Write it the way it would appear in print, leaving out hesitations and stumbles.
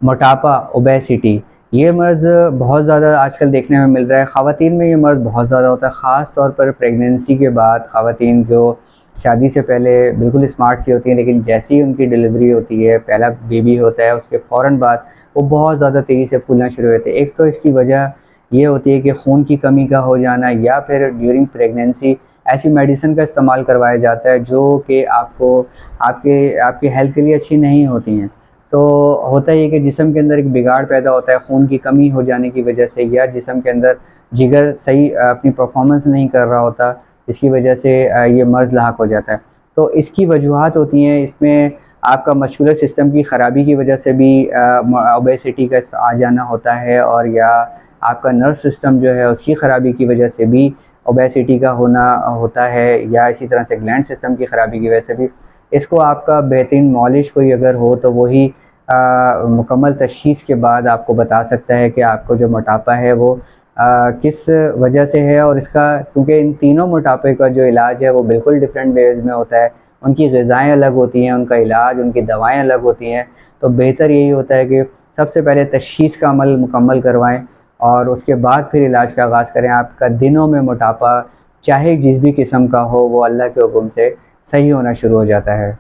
मोटापा, ओबेसिटी, ये मर्ज़ बहुत ज़्यादा आजकल देखने में मिल रहा है। ख़वातीन में ये मर्ज़ बहुत ज़्यादा होता है, ख़ास तौर पर प्रेगनेंसी के बाद ख़वातीन जो शादी से पहले बिल्कुल स्मार्ट सी होती हैं, लेकिन जैसे ही उनकी डिलीवरी होती है, पहला बेबी होता है, उसके फ़ौरन बाद वो बहुत ज़्यादा तेज़ी से फूलना शुरू हो जाते हैं। एक तो इसकी वजह ये होती है कि खून की कमी का हो जाना, या फिर ड्यूरिंग प्रेगनेंसी ऐसी मेडिसिन का इस्तेमाल करवाया जाता है जो कि आपको आपके आपके हेल्थ के लिए अच्छी नहीं होती हैं। तो होता ये है कि जिस्म के अंदर एक बिगाड़ पैदा होता है खून की कमी हो जाने की वजह से, या जिस्म के अंदर जिगर सही अपनी परफॉर्मेंस नहीं कर रहा होता, इसकी वजह से ये मर्ज़ लाहक हो जाता है। तो इसकी वजूहात होती हैं, इसमें आपका मस्कुलर सिस्टम की ख़राबी की वजह से भी ओबेसिटी का आ जाना होता है, और या आपका नर्व सिस्टम जो है उसकी ख़राबी की वजह से भी ओबेसिटी का होना होता है, या इसी तरह से ग्लैंड सिस्टम की ख़राबी की वजह से भी। इसको आपका बेहतरीन मॉलिश कोई अगर हो तो वही मुकम्मल तशख़ीस के बाद आपको बता सकता है कि आपको जो मोटापा है वो किस वजह से है। और इसका, क्योंकि इन तीनों मोटापे का जो इलाज है वो बिल्कुल डिफरेंट वेज़ में होता है, उनकी ग़िज़ाएँ अलग होती हैं, उनका इलाज, उनकी दवाएँ अलग होती हैं। तो बेहतर यही होता है कि सबसे पहले तशख़ीस का अमल मुकम्मल करवाएँ, और उसके बाद फिर इलाज का आगाज़ करें। आपका दिनों में मोटापा चाहे जिस भी किस्म का हो, वो अल्लाह के हुक्म से सही होना शुरू हो जाता है।